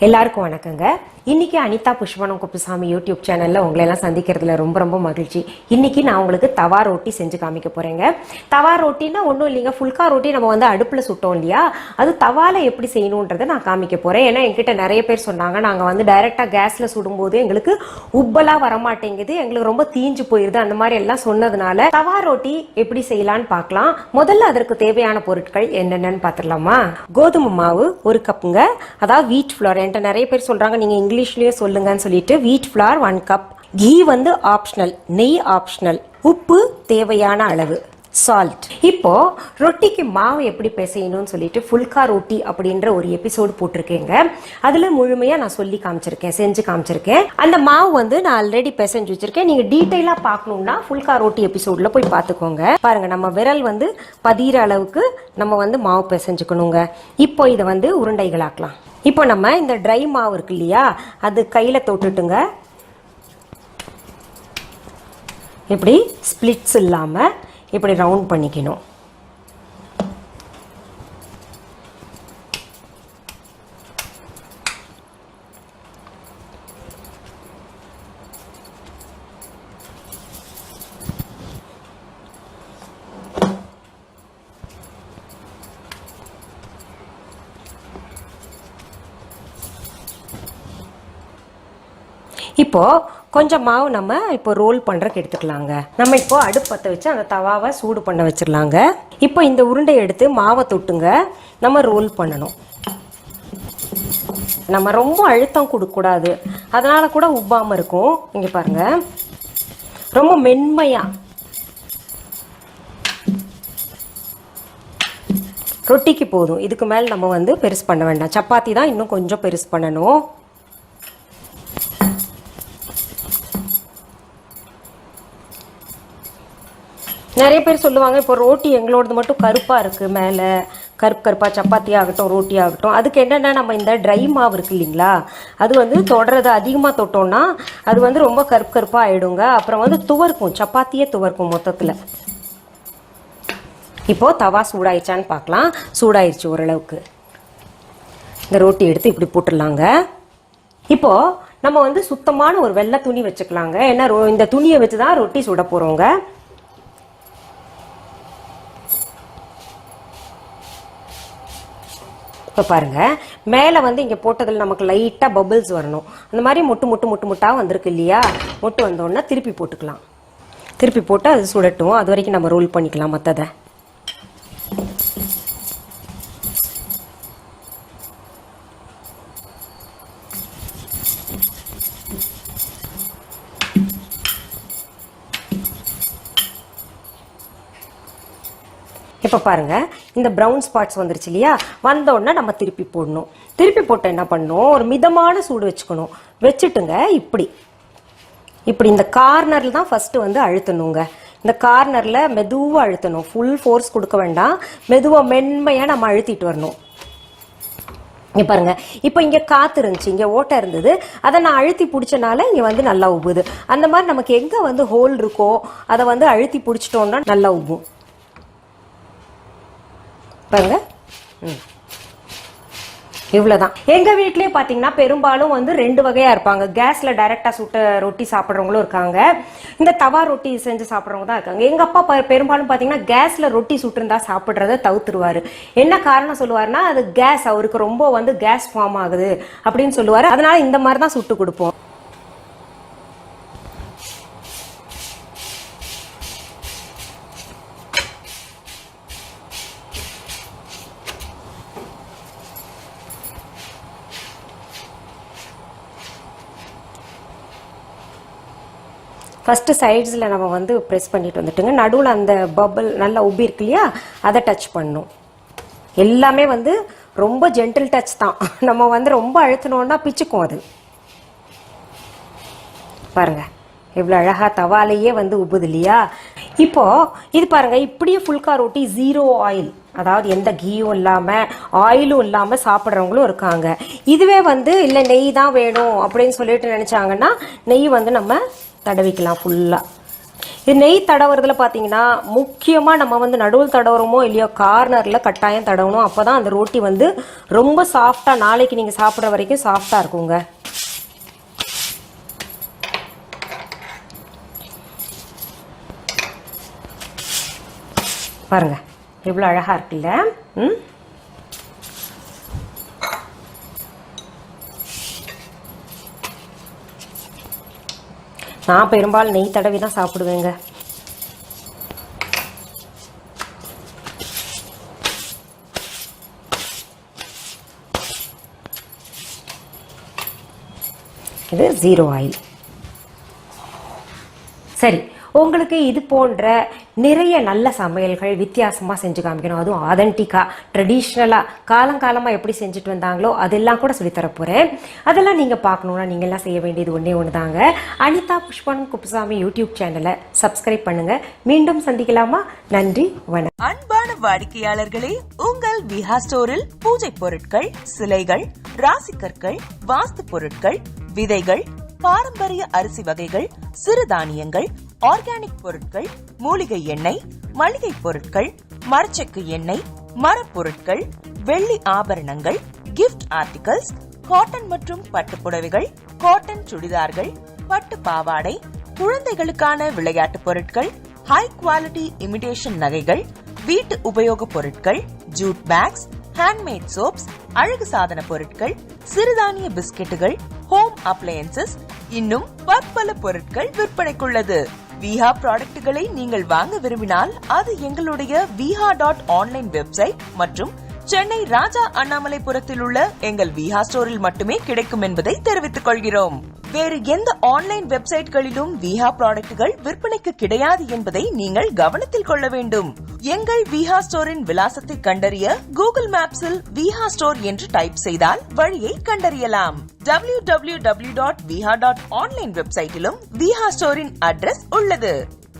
எல்லாருக்கும் வணக்கங்க. இன்னைக்கு அனிதா புஷ்பாவனம்குப்புசாமி யூடியூப் சேனல்ல உங்களை எல்லாம் சந்திக்கிறதுல ரொம்ப ரொம்ப மகிழ்ச்சி. இன்னைக்கு நான் உங்களுக்கு தவா ரொட்டி செஞ்சு காமிக்க போறேங்க. தவா ரொட்டினா ஒன்றும் இல்லைங்க, ஃபுல்கா ரொட்டி நம்ம வந்து அடுப்புல சுட்டோம் இல்லையா, அது தவால எப்படி செய்யணுன்றதை நான் காமிக்க போறேன். ஏன்னா என்கிட்ட நிறைய பேர் சொன்னாங்க, நாங்க வந்து டைரக்டா கேஸ்ல சுடும்போது எங்களுக்கு உப்பலா வரமாட்டேங்குது, எங்களுக்கு ரொம்ப தீஞ்சு போயிருது, அந்த மாதிரி எல்லாம் சொன்னதுனால தவா ரொட்டி எப்படி செய்யலான்னு பார்க்கலாம். முதல்ல அதற்கு தேவையான பொருட்கள் என்னென்னு பார்த்துடலாமா? கோதுமை மாவு 1 கப்புங்க, அதாவது வீட் ஃப்ளோர். என்கிட்ட நிறைய பேர் சொல்றாங்க நீங்க இங்கிலீஷ்லயே சொல்லுங்கன்னு சொல்லிட்டு வீட் ஃப்ளோர் 1 கப். கீ வந்து ஆப்ஷனல், நெய் ஆப்ஷனல். உப்பு தேவையான அளவு, சால்ட். இப்போ ரொட்டிக்கு மாவு எப்படி பிசையணும்னு சொல்லிட்டு ஃபுல்கா ரொட்டி அப்படின்ற ஒரு எபிசோடு போட்டிருக்கேங்க. அதுல முழுமையா நான் சொல்லி காமிச்சிருக்கேன், செஞ்சு காமிச்சிருக்கேன். அந்த மாவு வந்து நான் ஆல்ரெடி பிசைஞ்சு வச்சிருக்கேன். நீங்க டீட்டெயிலா பார்க்கணும்னா ஃபுல்கா ரொட்டி எபிசோட்ல போய் பார்த்துக்கோங்க. பாருங்க, நம்ம விரல் வந்து பதிகிற அளவுக்கு நம்ம வந்து மாவு பிசைஞ்சுக்கணுங்க. இப்போ இதை வந்து உருண்டைகளாக்கலாம். இப்போ நம்ம இந்த ட்ரை மாவு இருக்கு இல்லையா, அது கையில தொட்டுட்டுங்க, இப்படி ஸ்பிளிட்ஸ் இல்லாம இப்படி ரவுண்ட் பண்ணிக்கணும். இப்போ கொஞ்சம் மாவு நம்ம இப்போ ரோல் பண்றதுக்கு எடுத்துக்கலாங்க. நம்ம இப்போ அடுப்பு பற்ற வச்சு அந்த தவாவை சூடு பண்ண வச்சிடலாங்க. இப்போ இந்த உருண்டை எடுத்து மாவை தொட்டுங்க, நம்ம ரோல் பண்ணணும். நம்ம ரொம்ப அழுத்தம் கொடுக்கக்கூடாது, அதனால கூட உப்பாம இருக்கும். இங்க பாருங்க, ரொம்ப மென்மையா ரொட்டிக்கு போதும். இதுக்கு மேல நம்ம வந்து பெருசு பண்ண வேண்டாம். சப்பாத்தி தான் இன்னும் கொஞ்சம் பெருசு பண்ணணும். நிறைய பேர் சொல்லுவாங்க, இப்போ ரோட்டி எங்களோடது மட்டும் கருப்பாக இருக்குது, மேலே கருப்பாக சப்பாத்தி ஆகட்டும் ரோட்டி ஆகட்டும். அதுக்கு என்னென்னா, நம்ம இந்த ட்ரை மாவு இருக்குது இல்லைங்களா, அது வந்து தொடுறது அதிகமாக தொட்டோம்னா அது வந்து ரொம்ப கருப்பாக ஆகிடுங்க. அப்புறம் வந்து துவர்க்கும், சப்பாத்தியே துவர்க்கும் மொத்தத்தில். இப்போது தவா சூடாயிடுச்சான்னு பார்க்கலாம். சூடாயிடுச்சு ஓரளவுக்கு. இந்த ரொட்டி எடுத்து இப்படி போட்டுடலாங்க. இப்போது நம்ம வந்து சுத்தமான ஒரு வெள்ளை துணி வச்சுக்கலாங்க. ஏன்னா இந்த துணியை வச்சு தான் ரொட்டி சுட போகிறோங்க. இப்போ பாருங்க, மேலே வந்து இங்கே போட்டதில் நமக்கு லைட்டாக பபிள்ஸ் வரணும். அந்த மாதிரி முட்டாக வந்திருக்கு இல்லையா, மொட்டு வந்தோடனே திருப்பி போட்டுக்கலாம். திருப்பி போட்டு அது சுடட்டும், அது வரைக்கும் நம்ம ரோல் பண்ணிக்கலாம் மற்றதை. இப்போ பாருங்க, இந்த ப்ரௌன் ஸ்பாட்ஸ் வந்துருச்சு இல்லையா, வந்தோடனே நம்ம திருப்பி போடணும். திருப்பி போட்டு என்ன பண்ணணும், ஒரு மிதமான சூடு வச்சுக்கணும். வச்சுட்டுங்க இப்படி இந்த கார்னர்ல தான் ஃபர்ஸ்ட் வந்து அழுத்தணுங்க. இந்த கார்னர்ல மெதுவாக அழுத்தணும், ஃபுல் ஃபோர்ஸ் கொடுக்க வேண்டாம். மெதுவாக மென்மையாக நம்ம அழுத்திட்டு வரணும். இங்கே பாருங்க, இப்போ இங்கே காற்று இருந்துச்சு, இங்கே ஓட்டை இருந்தது, அதை நான் அழுத்தி பிடிச்சனால இங்கே வந்து நல்லா உப்புது. அந்த மாதிரி நமக்கு எங்கே வந்து ஹோல் இருக்கோ அதை வந்து அழுத்தி பிடிச்சிட்டோம்னா நல்லா உப்பும். பாருங்க, இவ்வளவுதான். எங்க வீட்லயே பாத்தீங்கன்னா பெரும்பாலும் வந்து 2 வகையா இருப்பாங்க. கேஸ்ல டைரக்டா சுட்ட ரொட்டி சாப்பிட்றவங்களும் இருக்காங்க, இந்த தவா ரொட்டி செஞ்சு சாப்பிட்றவங்க தான் இருக்காங்க. எங்க அப்பா பெரும்பாலும் பாத்தீங்கன்னா கேஸ்ல ரொட்டி சுட்டுருந்தா சாப்பிட்றத தவிர்த்துருவாரு. என்ன காரணம் சொல்லுவாருன்னா, அது கேஸ், அவருக்கு ரொம்ப வந்து கேஸ் ஃபார்ம் ஆகுது அப்படின்னு சொல்லுவாரு. அதனால இந்த மாதிரி தான் சுட்டு கொடுப்போம். ஃபஸ்ட்டு சைட்ஸில் நம்ம வந்து ப்ரெஸ் பண்ணிட்டு வந்துட்டுங்க, நடுவில் அந்த பபிள் நல்லா உப்பி இருக்கு இல்லையா, அதை டச் பண்ணணும். எல்லாமே வந்து ரொம்ப ஜென்டில் டச் தான், நம்ம வந்து ரொம்ப அழுத்தினோன்னா பிச்சுக்கும் அது. பாருங்க எவ்வளோ அழகாக தவாலேயே வந்து உப்புது இல்லையா. இப்போ இது பாருங்க, இப்படியே ஃபுல்கா ரொட்டி 0 ஆயில், அதாவது எந்த கீயும் இல்லாமல் ஆயிலும் இல்லாமல் சாப்பிட்றவங்களும் இருக்காங்க. இதுவே வந்து இல்லை நெய் தான் வேணும் அப்படின்னு சொல்லிட்டு நினச்சாங்கன்னா நெய் வந்து நம்ம தடவிக்கலாம் ஃபுல்லாக. இது நெய் தடவுறதுல பாத்தீங்கன்னா முக்கியமா நம்ம வந்து நடுவில் தடவுறோமோ இல்லையோ கார்னர்ல கட்டாயம் தடவணும். அப்பதான் அந்த ரோட்டி வந்து ரொம்ப சாஃப்டா நாளைக்கு நீங்க சாப்பிடுற வரைக்கும் சாஃப்டா இருக்குங்க. பாருங்க எவ்வளவு அழகா இருக்குல்ல. நான் பெரும்பாலும் நெய் தடவி தான் சாப்பிடுவேங்க. இது 0 ஆயில். சரி, உங்களுக்கு இது போன்ற நிறைய நல்ல சமையல்கள் வித்தியாசமா செஞ்சு காமிக்கணும், அதுவும் ஆதென்டிக்கா ட்ரெடிஷ்னலா காலங்காலமா எப்படி செஞ்சுட்டு வந்தாங்களோ அதெல்லாம் கூட சொல்லித்தர போறேன். அதெல்லாம் நீங்க பார்க்கணும்னா நீங்க எல்லாம் செய்ய வேண்டியது ஒண்ணு தாங்க. அனிதா புஷ்பவனம் குப்புசாமி யூடியூப் சேனலை சப்ஸ்கிரைப் பண்ணுங்க. மீண்டும் சந்திக்கலாமா? நன்றி, வணக்கம். அன்பான வாடிக்கையாளர்களே, உங்கள் விஹா ஸ்டோரில் பூஜை பொருட்கள், சிலைகள், ராசிக்கற்கள், வாஸ்து பொருட்கள், விதைகள், பாரம்பரிய அரிசி வகைகள், சிறுதானியங்கள், ஆர்கானிக் பொருட்கள், மூலிகை எண்ணெய், மளிகை பொருட்கள், மரச்செக்கு எண்ணெய், மரப்பொருட்கள், வெள்ளி ஆபரணங்கள், கிஃப்ட் ஆர்டிகல்ஸ், காட்டன் மற்றும் பட்டு புடவைகள், காட்டன் சுடிதார்கள், பட்டு பாவாடை, குழந்தைகளுக்கான விளையாட்டு பொருட்கள், ஹை குவாலிட்டி இமிடேஷன் நகைகள், வீட்டு உபயோக பொருட்கள், ஜூட் பேக்ஸ், ஹேண்ட்மேட் சோப்ஸ், அழகு சாதன பொருட்கள், சிறுதானிய பிஸ்கெட்டுகள், ஹோம் அப்ளையன்சஸ், இன்னும் பற்பல பொருட்கள் விற்பனைக்குள்ளது. விஹா ப்ராடக்ட்களை நீங்கள் வாங்க விரும்பினால் அது எங்களுடைய viha.online வெப்சைட் மற்றும் சென்னை ராஜா அண்ணாமலைபுரத்தில் உள்ள எங்கள் விஹா ஸ்டோரில் மட்டுமே கிடைக்கும் என்பதை தெரிவித்துக் கொள்கிறோம். வேறு எந்த ஆன்லைன் வெப்சைட்களிலும் விஹா ப்ராடக்ட்கள் விற்பனைக்கு கிடையாது என்பதை நீங்கள் கவனத்தில் கொள்ள வேண்டும். எங்கள் விஹா ஸ்டோரின் விலாசத்தை கண்டறிய கூகுள் மேப்ஸில் விஹா ஸ்டோர் என்று டைப் செய்தால் வழியை கண்டறியலாம். www.viha.online வெப்சைட்டிலும் விஹா ஸ்டோரின் அட்ரஸ் உள்ளது.